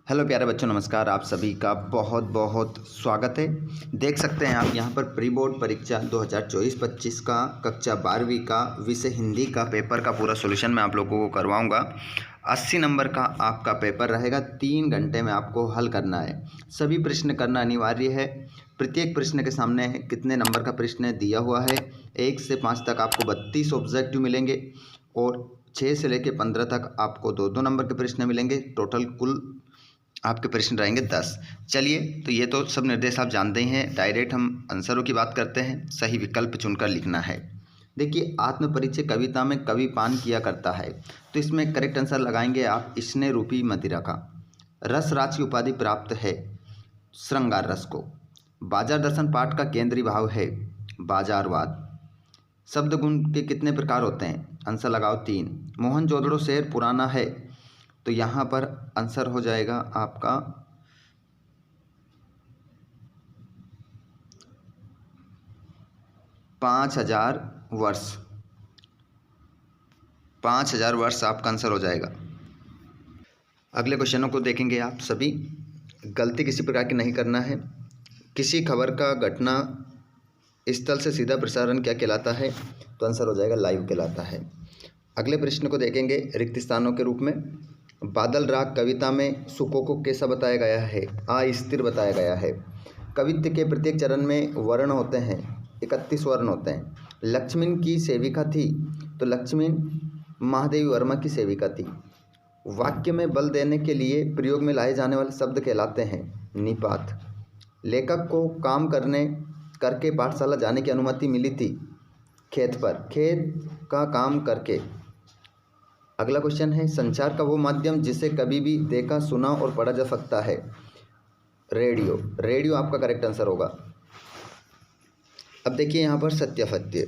Hello प्यारे बच्चों, नमस्कार। आप सभी का बहुत बहुत स्वागत है। देख सकते हैं आप यहाँ पर प्री बोर्ड परीक्षा 2024-25 का कक्षा 12वीं का विषय हिंदी का पेपर का पूरा सॉल्यूशन मैं आप लोगों को करवाऊँगा। 80 नंबर का आपका पेपर रहेगा। 3 घंटे में आपको हल करना है। सभी प्रश्न करना अनिवार्य है। प्रत्येक प्रश्न के सामने कितने नंबर का प्रश्न दिया हुआ है। 1 से 5 तक आपको 32 ऑब्जेक्टिव मिलेंगे और 6 से लेकर 15 तक आपको 2-2 नंबर के प्रश्न मिलेंगे। टोटल कुल आपके प्रश्न रहेंगे 10। चलिए, तो ये तो सब निर्देश आप जानते ही हैं। डायरेक्ट हम आंसरों की बात करते हैं। सही विकल्प चुनकर लिखना है। देखिए, आत्म परिचय कविता में कवि पान किया करता है, तो इसमें करेक्ट आंसर लगाएंगे आप स्नेह रूपी मदिरा का। रस राज की उपाधि प्राप्त है श्रृंगार रस को। बाजार दर्शन पाठ का केंद्रीय भाव है बाजारवाद। शब्द गुण के कितने प्रकार होते हैं? आंसर लगाओ 3। मोहनजोदड़ो शहर पुराना है, तो यहाँ पर आंसर हो जाएगा आपका 5000 वर्ष। 5000 वर्ष आपका आंसर हो जाएगा। अगले क्वेश्चनों को देखेंगे आप सभी। गलती किसी प्रकार की नहीं करना है। किसी खबर का घटना स्थल से सीधा प्रसारण क्या कहलाता है? तो आंसर हो जाएगा लाइव कहलाता है। अगले प्रश्न को देखेंगे रिक्त स्थानों के रूप में। बादल राग कविता में सुखों को कैसा बताया गया है? अस्थिर बताया गया है। कवित्व के प्रत्येक चरण में वर्ण होते हैं, 31 वर्ण होते हैं। लक्ष्मण की सेविका थी, तो लक्ष्मण महादेवी वर्मा की सेविका थी। वाक्य में बल देने के लिए प्रयोग में लाए जाने वाले शब्द कहलाते हैं निपात। लेखक को काम करके पाठशाला जाने की अनुमति मिली थी खेत पर, खेत का काम करके। अगला क्वेश्चन है, संचार का वो माध्यम जिसे कभी भी देखा, सुना और पढ़ा जा सकता है? रेडियो। रेडियो आपका करेक्ट आंसर होगा। अब देखिए यहाँ पर सत्यासत्य।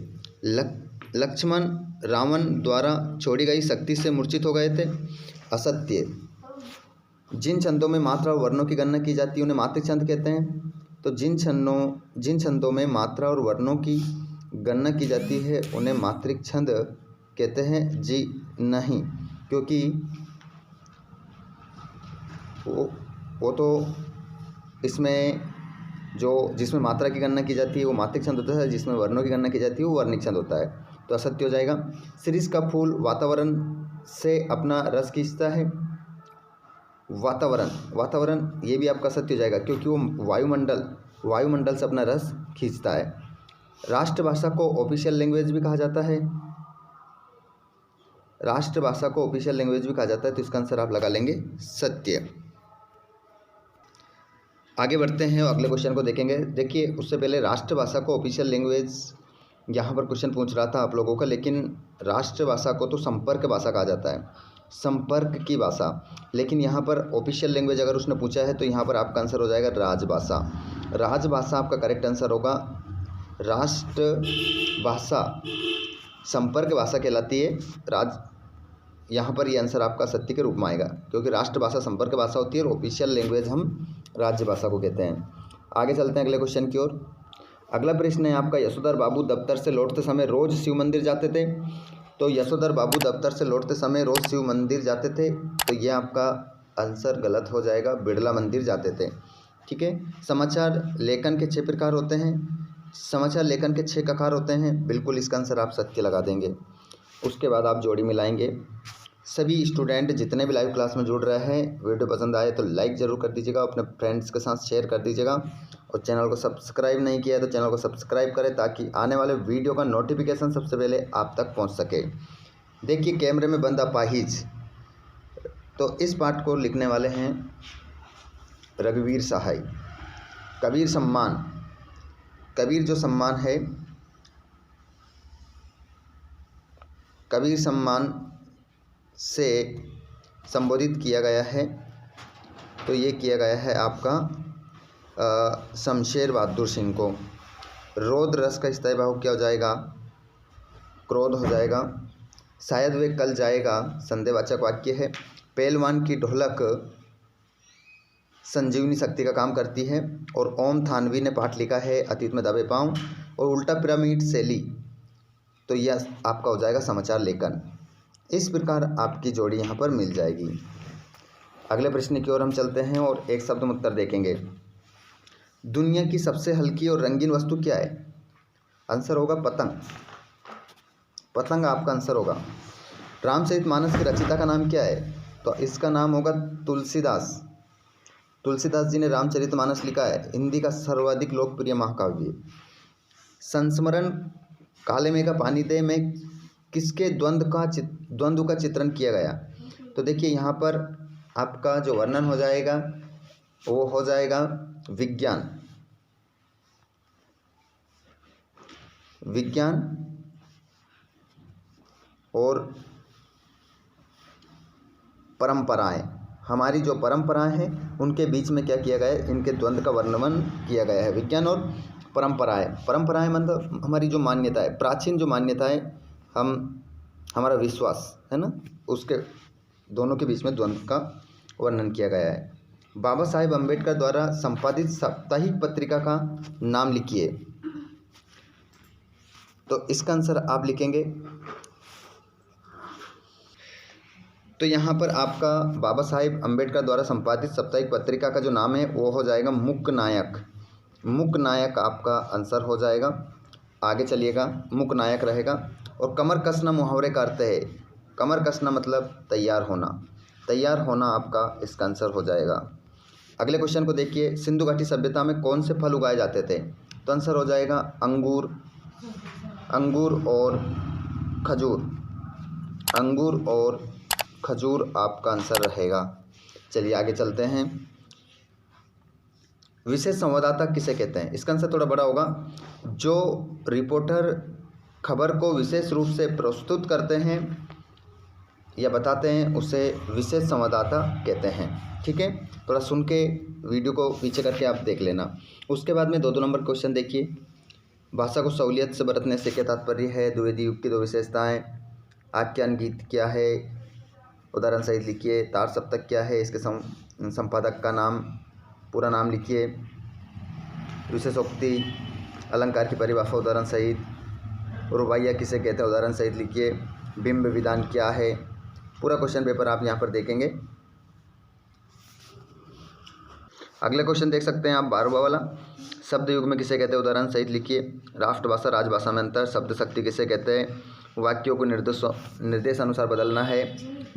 लक्ष्मण रावण द्वारा छोड़ी गई शक्ति से मूर्छित हो गए थे। असत्य। जिन छंदों में मात्रा और वर्णों की गणना की जाती है उन्हें मात्रिक छंद कहते हैं। तो जिन छंदों में मात्रा और वर्णों की गणना की जाती है उन्हें मात्रिक छंद कहते हैं। जी नहीं, क्योंकि वो तो इसमें जिसमें मात्रा की गणना की जाती है वो मात्रिक छंद होता है, जिसमें वर्णों की गणना की जाती है वो वर्णिक छंद होता है। तो असत्य हो जाएगा। शिरीष का फूल वातावरण से अपना रस खींचता है। वातावरण ये भी आपका सत्य हो जाएगा, क्योंकि वो वायुमंडल से अपना रस खींचता है। राष्ट्रभाषा को ऑफिशियल लैंग्वेज भी कहा जाता है। राष्ट्रभाषा को ऑफिशियल लैंग्वेज भी कहा जाता है, तो इसका आंसर आप लगा लेंगे सत्य। आगे बढ़ते हैं और अगले क्वेश्चन को देखेंगे। देखिए, उससे पहले राष्ट्रभाषा को ऑफिशियल लैंग्वेज यहाँ पर क्वेश्चन पूछ रहा था आप लोगों का, लेकिन राष्ट्रभाषा को तो संपर्क भाषा कहा जाता है, संपर्क की भाषा। लेकिन यहाँ पर ऑफिशियल लैंग्वेज अगर उसने पूछा है तो यहाँ पर आपका आंसर हो जाएगा राजभाषा। राजभाषा आपका करेक्ट आंसर होगा। राष्ट्रभाषा संपर्क भाषा कहलाती है। यहाँ पर ये आंसर आपका सत्य के रूप में आएगा, क्योंकि राष्ट्रभाषा संपर्क भाषा होती है और ऑफिशियल लैंग्वेज हम राज्यभाषा को कहते हैं। आगे चलते हैं अगले क्वेश्चन की ओर। अगला प्रश्न है आपका, यशोधर बाबू दफ्तर से लौटते समय रोज शिव मंदिर जाते थे। तो यशोधर बाबू दफ्तर से लौटते समय रोज शिव मंदिर जाते थे, तो ये आपका आंसर गलत हो जाएगा, बिड़ला मंदिर जाते थे। ठीक है। समाचार लेखन के 6 प्रकार होते हैं। समाचार लेखन के 6 ककार होते हैं। बिल्कुल इसका आंसर आप सत्य लगा देंगे। उसके बाद आप जोड़ी मिलाएंगे। सभी स्टूडेंट जितने भी लाइव क्लास में जुड़ रहे हैं, वीडियो पसंद आए तो लाइक ज़रूर कर दीजिएगा, अपने फ्रेंड्स के साथ शेयर कर दीजिएगा, और चैनल को सब्सक्राइब नहीं किया है तो चैनल को सब्सक्राइब करें, ताकि आने वाले वीडियो का नोटिफिकेशन सबसे पहले आप तक पहुंच सके। देखिए, कैमरे में बंद अपाहिज, तो इस पाठ को लिखने वाले हैं रघुवीर सहाय। कबीर सम्मान, कबीर जो सम्मान है, कबीर सम्मान से संबोधित किया गया है, तो ये किया गया है आपका शमशेर बहादुर सिंह को। रौद्र रस का स्थायी भाव क्या हो जाएगा? क्रोध हो जाएगा। शायद वे कल जाएगा संदेहवाचक वाक्य है। पहलवान की ढोलक संजीवनी शक्ति का काम करती है। और ओम थानवी ने पाठ लिखा है अतीत में दबे पाँव। और उल्टा पिरामिड शैली, तो यह आपका हो जाएगा समाचार लेखन। इस प्रकार आपकी जोड़ी यहाँ पर मिल जाएगी। अगले प्रश्न की ओर हम चलते हैं और एक शब्द में उत्तर देखेंगे। दुनिया की सबसे हल्की और रंगीन वस्तु क्या है? आंसर होगा पतंग। पतंग आपका आंसर होगा। रामचरितमानस के रचयिता का नाम क्या है? तो इसका नाम होगा तुलसीदास। तुलसीदास जी ने रामचरितमानस लिखा है, हिंदी का सर्वाधिक लोकप्रिय महाकाव्य। संस्मरण काले मेघ का पानी दे में किसके द्वंद्व का चित्रण किया गया? तो देखिए यहाँ पर आपका जो वर्णन हो जाएगा वो हो जाएगा विज्ञान और परंपराएं। हमारी जो परंपराएं हैं उनके बीच में क्या किया गया है, इनके द्वंद्व का वर्णन किया गया है। विज्ञान और परंपराएं मतलब हमारी जो मान्यता है, प्राचीन जो मान्यता है, हमारा विश्वास है ना, उसके दोनों के बीच में द्वंद्व का वर्णन किया गया है। बाबा साहेब अम्बेडकर द्वारा संपादित साप्ताहिक पत्रिका का नाम लिखिए। तो इसका आंसर आप लिखेंगे। तो यहाँ पर आपका बाबा साहेब अम्बेडकर द्वारा संपादित साप्ताहिक पत्रिका का जो नाम है वो हो जाएगा मूकनायक। मूकनायक आपका आंसर हो जाएगा। आगे चलिएगा, मूकनायक रहेगा। और कमर कसना मुहावरे का अर्थ है, कमर कसना मतलब तैयार होना, तैयार होना आपका इसका आंसर हो जाएगा। अगले क्वेश्चन को देखिए, सिंधु घाटी सभ्यता में कौन से फल उगाए जाते थे? तो आंसर हो जाएगा अंगूर और खजूर। अंगूर और खजूर आपका आंसर रहेगा। चलिए आगे चलते हैं। विशेष संवाददाता किसे कहते हैं? इसका आंसर थोड़ा बड़ा होगा। जो रिपोर्टर खबर को विशेष रूप से प्रस्तुत करते हैं या बताते हैं उसे विशेष संवाददाता कहते हैं। ठीक है, थोड़ा सुन के वीडियो को पीछे करके आप देख लेना। उसके बाद में 2 नंबर क्वेश्चन देखिए। भाषा को सहूलियत से बरतने से क्या तात्पर्य है? द्विवेदी युग की 2 विशेषताएं। आख्यान गीत क्या है? उदाहरण सहित लिखिए। तार सप्तक क्या है? इसके संपादक का नाम, पूरा नाम लिखिए। विशेषोक्ति अलंकार की परिभाषा उदाहरण सहित। रुबाइया किसे कहते हैं? उदाहरण सहित लिखिए। बिंब विधान क्या है? पूरा क्वेश्चन पेपर आप यहाँ पर देखेंगे। अगले क्वेश्चन देख सकते हैं आप 12वां वाला। शब्द युग में किसे कहते हैं? उदाहरण सहित लिखिए। राष्ट्रभाषा राजभाषा में अंतर। शब्द शक्ति किसे कहते हैं? वाक्यों को निर्देश अनुसार बदलना है।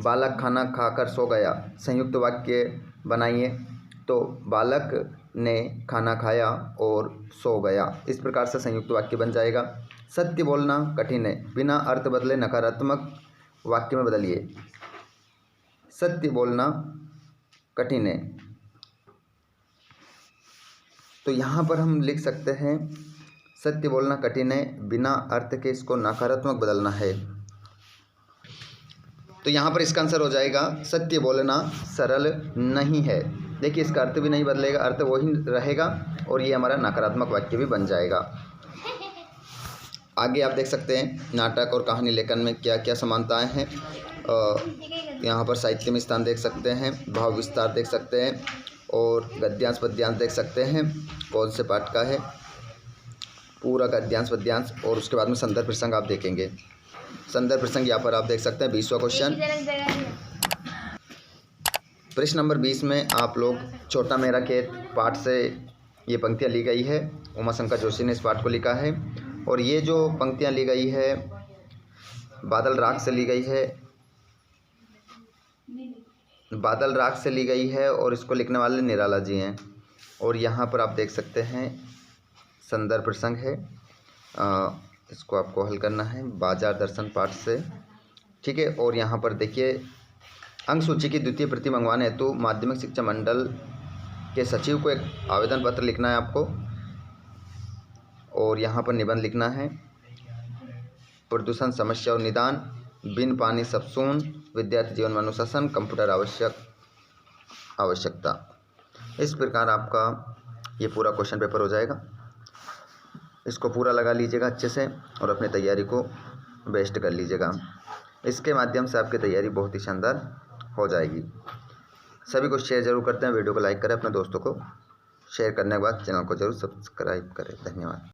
बालक खाना खाकर सो गया, संयुक्त वाक्य बनाइए। तो बालक ने खाना खाया और सो गया, इस प्रकार से संयुक्त वाक्य बन जाएगा। सत्य बोलना कठिन है, बिना अर्थ बदले नकारात्मक वाक्य में बदलिए। सत्य बोलना कठिन है, तो यहाँ पर हम लिख सकते हैं सत्य बोलना कठिन है, बिना अर्थ के इसको नकारात्मक बदलना है। तो यहाँ पर इसका आंसर हो जाएगा सत्य बोलना सरल नहीं है। देखिए इसका अर्थ भी नहीं बदलेगा, अर्थ वही रहेगा और ये हमारा नकारात्मक वाक्य भी बन जाएगा। आगे आप देख सकते हैं नाटक और कहानी लेखन में क्या क्या समानताएं हैं। यहाँ पर साहित्य में स्थान देख सकते हैं, भाव विस्तार देख सकते हैं और गद्यांश पद्यांश देख सकते हैं। कौन से पाठ का है? पूरा गद्यांश पद्यांश। और उसके बाद में संदर्भ प्रसंग आप देखेंगे। संदर्भ प्रसंग यहाँ पर आप देख सकते हैं। 20वां क्वेश्चन, प्रश्न नंबर 20 में आप लोग छोटा मेरा खेत पाठ से ये पंक्तियाँ ली गई है। उमाशंकर जोशी ने इस पाठ को लिखा है और ये जो पंक्तियाँ ली गई है बादल राग से ली गई है, बादल राग से ली गई है और इसको लिखने वाले निराला जी हैं। और यहाँ पर आप देख सकते हैं संदर्भ प्रसंग है, इसको आपको हल करना है बाजार दर्शन पाठ से। ठीक है, और यहाँ पर देखिए अंक सूची की द्वितीय प्रति मंगवाने हेतु माध्यमिक शिक्षा मंडल के सचिव को एक आवेदन पत्र लिखना है आपको और यहाँ पर निबंध लिखना है। प्रदूषण समस्या और निदान, बिन पानी सब शून्य, विद्यार्थी जीवन में अनुशासन, कंप्यूटर आवश्यकता। इस प्रकार आपका ये पूरा क्वेश्चन पेपर हो जाएगा। इसको पूरा लगा लीजिएगा अच्छे से और अपनी तैयारी को बेस्ट कर लीजिएगा। इसके माध्यम से आपकी तैयारी बहुत ही शानदार हो जाएगी। सभी को शेयर जरूर करते हैं, वीडियो को लाइक करें, अपने दोस्तों को शेयर करने के बाद चैनल को जरूर सब्सक्राइब करें। धन्यवाद।